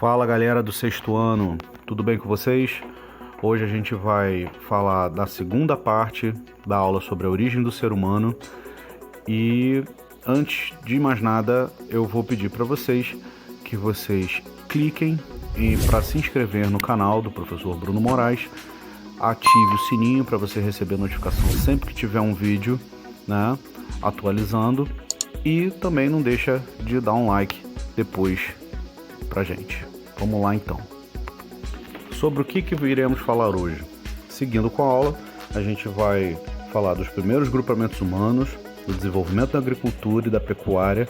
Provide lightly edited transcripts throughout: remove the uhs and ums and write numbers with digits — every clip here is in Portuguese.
Fala galera do sexto ano, tudo bem com vocês? Hoje a gente vai falar da segunda parte da aula sobre a origem do ser humano e antes de mais nada eu vou pedir para vocês que vocês cliquem para se inscrever no canal do professor Bruno Moraes, ative o sininho para você receber notificação sempre que tiver um vídeo, né, atualizando, e também não deixa de dar um like depois pra gente. Vamos lá então. Sobre o que iremos falar hoje? Seguindo com a aula, a gente vai falar dos primeiros grupamentos humanos, do desenvolvimento da agricultura e da pecuária,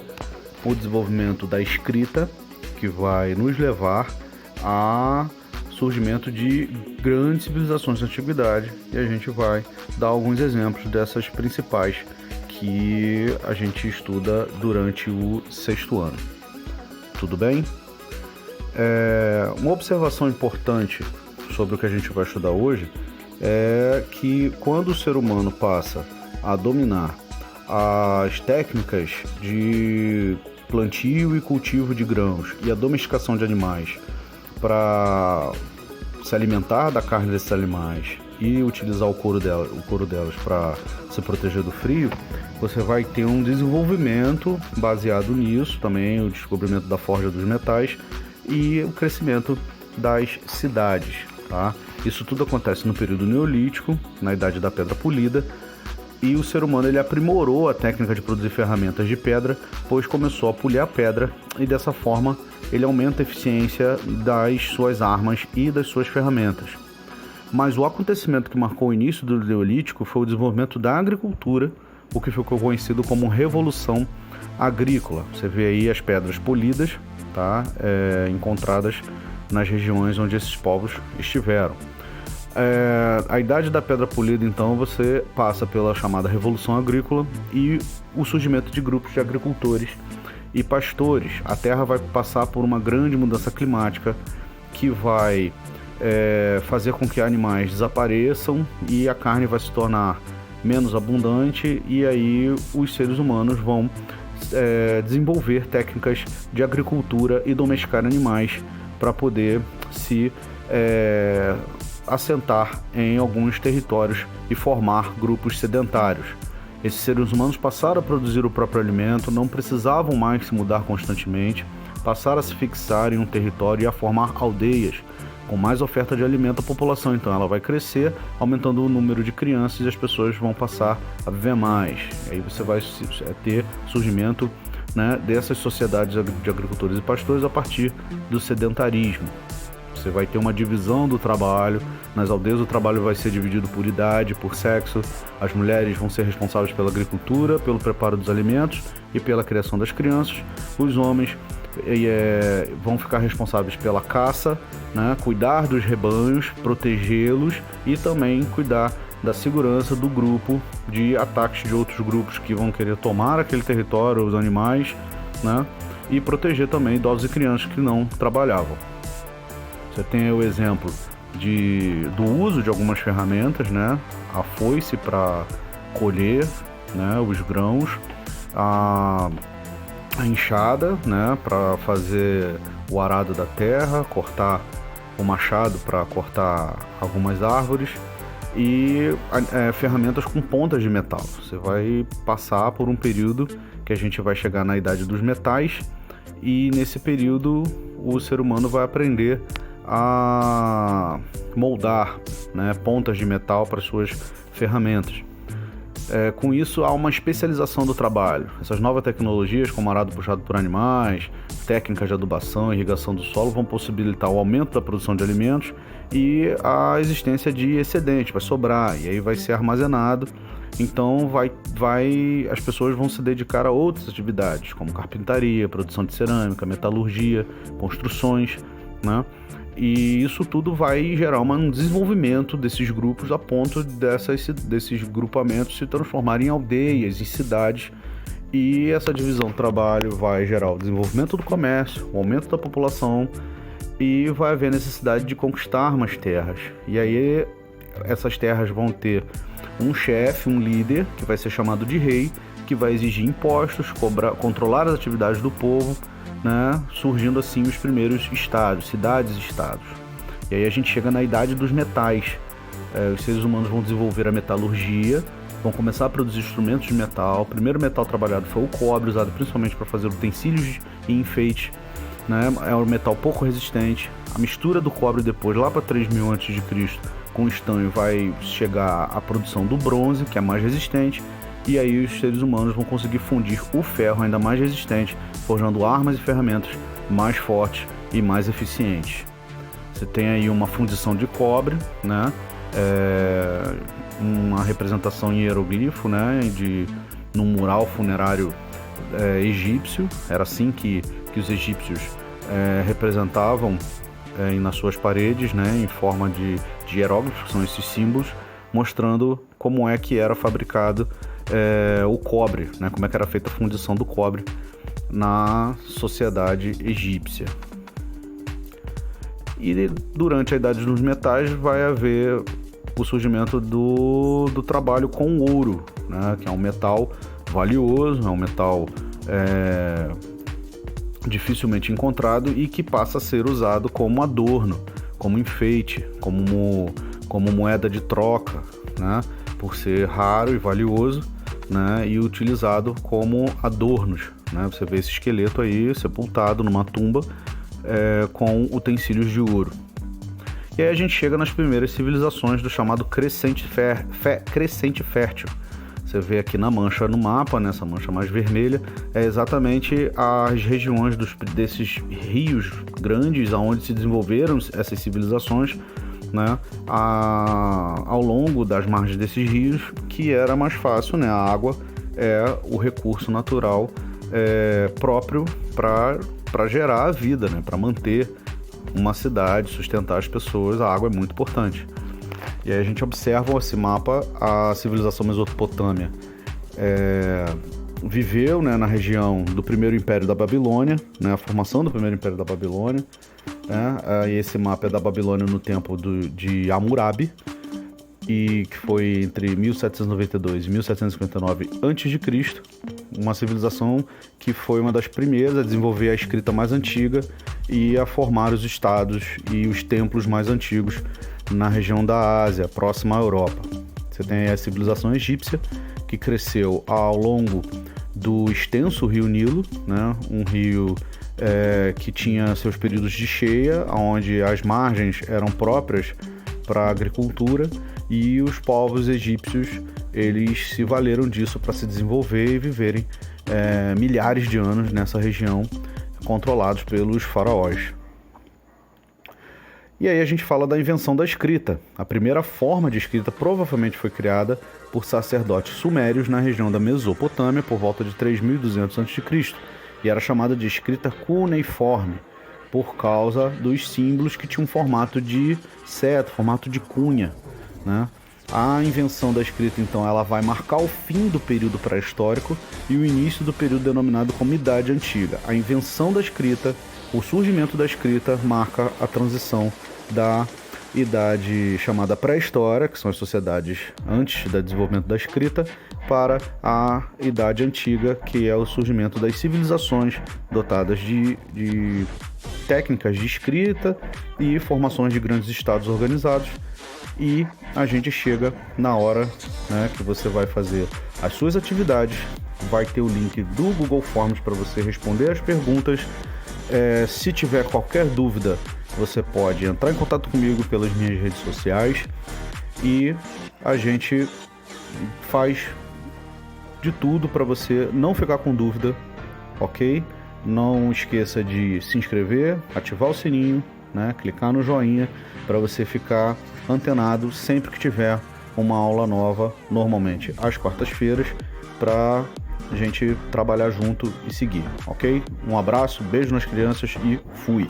o desenvolvimento da escrita, que vai nos levar a surgimento de grandes civilizações da antiguidade, e a gente vai dar alguns exemplos dessas principais que a gente estuda durante o sexto ano. Tudo bem? Uma observação importante sobre o que a gente vai estudar hoje é que quando o ser humano passa a dominar as técnicas de plantio e cultivo de grãos e a domesticação de animais para se alimentar da carne desses animais e utilizar o couro delas para se proteger do frio, você vai ter um desenvolvimento baseado nisso, também o descobrimento da forja dos metais e o crescimento das cidades, tá? Isso tudo acontece no período neolítico, na idade da pedra polida, e o ser humano ele aprimorou a técnica de produzir ferramentas de pedra, pois começou a polir a pedra e dessa forma ele aumenta a eficiência das suas armas e das suas ferramentas. Mas o acontecimento que marcou o início do Neolítico foi o desenvolvimento da agricultura, o que ficou conhecido como Revolução Agrícola. Você vê aí as pedras polidas, tá? Encontradas nas regiões onde esses povos estiveram. A idade da pedra polida, então, você passa pela chamada Revolução Agrícola e o surgimento de grupos de agricultores e pastores. A terra vai passar por uma grande mudança climática que vai fazer com que animais desapareçam e a carne vai se tornar menos abundante, e aí os seres humanos vão desenvolver técnicas de agricultura e domesticar animais para poder se assentar em alguns territórios e formar grupos sedentários. Esses seres humanos passaram a produzir o próprio alimento, não precisavam mais se mudar constantemente, passaram a se fixar em um território e a formar aldeias. Com mais oferta de alimento, a população então ela vai crescer, aumentando o número de crianças, e as pessoas vão passar a viver mais. E aí você vai ter surgimento, né, dessas sociedades de agricultores e pastores a partir do sedentarismo. Você vai ter uma divisão do trabalho. Nas aldeias o trabalho vai ser dividido por idade, por sexo. As mulheres vão ser responsáveis pela agricultura, pelo preparo dos alimentos e pela criação das crianças. Os homens vão ficar responsáveis pela caça, né, cuidar dos rebanhos, protegê-los e também cuidar da segurança do grupo de ataques de outros grupos que vão querer tomar aquele território, os animais, né, e proteger também idosos e crianças que não trabalhavam. Você tem o exemplo do uso de algumas ferramentas, né, a foice para colher, né, os grãos, a enxada, né, para fazer o arado da terra, cortar o machado para cortar algumas árvores e ferramentas com pontas de metal. Você vai passar por um período que a gente vai chegar na idade dos metais, e nesse período o ser humano vai aprender a moldar, né, pontas de metal para suas ferramentas. Com isso há uma especialização do trabalho. Essas novas tecnologias, como arado puxado por animais, técnicas de adubação e irrigação do solo, vão possibilitar o aumento da produção de alimentos e a existência de excedente, vai sobrar e aí vai ser armazenado. Então as pessoas vão se dedicar a outras atividades, como carpintaria, produção de cerâmica, metalurgia, construções, né? E isso tudo vai gerar um desenvolvimento desses grupos a ponto desses grupamentos se transformarem em aldeias e cidades. E essa divisão do trabalho vai gerar o desenvolvimento do comércio, o aumento da população, e vai haver necessidade de conquistar mais terras. E aí essas terras vão ter um chefe, um líder, que vai ser chamado de rei, que vai exigir impostos, controlar as atividades do povo né, surgindo assim os primeiros estados, cidades-estados. E aí a gente chega na idade dos metais. Os seres humanos vão desenvolver a metalurgia, vão começar a produzir instrumentos de metal. O primeiro metal trabalhado foi o cobre, usado principalmente para fazer utensílios e enfeite, né? É um metal pouco resistente. A mistura do cobre depois, lá para 3000 a.C., com estanho, vai chegar à produção do bronze, que é mais resistente, e aí os seres humanos vão conseguir fundir o ferro ainda mais resistente, forjando armas e ferramentas mais fortes e mais eficientes. Você tem aí uma fundição de cobre, né? Uma representação em hieroglifo, né? Num mural funerário egípcio. Era assim que os egípcios representavam nas suas paredes, né? Em forma de hieróglifos, que são esses símbolos, mostrando como é que era fabricado o cobre, né? Como é que era feita a fundição do cobre na sociedade egípcia. E durante a Idade dos Metais vai haver o surgimento do trabalho com ouro, né? Que é um metal valioso, é um metal dificilmente encontrado e que passa a ser usado como adorno, como enfeite, como moeda de troca, né? Por ser raro e valioso, né? E utilizado como adornos, né? Você vê esse esqueleto aí sepultado numa tumba com utensílios de ouro. E aí a gente chega nas primeiras civilizações do chamado crescente fértil. Você vê aqui na mancha no mapa, nessa mancha mais vermelha, é exatamente as regiões desses rios grandes onde se desenvolveram essas civilizações, né? Ao longo das margens desses rios, que era mais fácil, né? A água é o recurso natural próprio para gerar a vida, né? Para manter uma cidade, sustentar as pessoas. A água é muito importante. E aí a gente observa esse mapa, a civilização mesopotâmia viveu, né, na região do primeiro império da Babilônia, né, a formação do primeiro império da Babilônia. E esse mapa é da Babilônia no tempo de Hammurabi, e que foi entre 1792 e 1759 a.C., uma civilização que foi uma das primeiras a desenvolver a escrita mais antiga e a formar os estados e os templos mais antigos na região da Ásia, próxima à Europa. Você tem a civilização egípcia, que cresceu ao longo do extenso rio Nilo, né? Um rio que tinha seus períodos de cheia, onde as margens eram próprias para a agricultura, e os povos egípcios eles se valeram disso para se desenvolver e viverem milhares de anos nessa região, controlados pelos faraós. E aí a gente fala da invenção da escrita. A primeira forma de escrita provavelmente foi criada por sacerdotes sumérios na região da Mesopotâmia por volta de 3200 a.C. e era chamada de escrita cuneiforme, por causa dos símbolos que tinham formato de seta, formato de cunha, né? A invenção da escrita, então, ela vai marcar o fim do período pré-histórico e o início do período denominado como Idade Antiga. A invenção da escrita, o surgimento da escrita, marca a transição da idade chamada pré-história, que são as sociedades antes do desenvolvimento da escrita, para a Idade Antiga, que é o surgimento das civilizações dotadas de técnicas de escrita e formações de grandes estados organizados. E a gente chega na hora, né, que você vai fazer as suas atividades. Vai ter o link do Google Forms para você responder as perguntas. Se tiver qualquer dúvida, você pode entrar em contato comigo pelas minhas redes sociais e a gente faz de tudo para você não ficar com dúvida, ok? Não esqueça de se inscrever, ativar o sininho, né? Clicar no joinha para você ficar antenado sempre que tiver uma aula nova, normalmente às quartas-feiras, para a gente trabalhar junto e seguir, ok? Um abraço, beijo nas crianças e fui!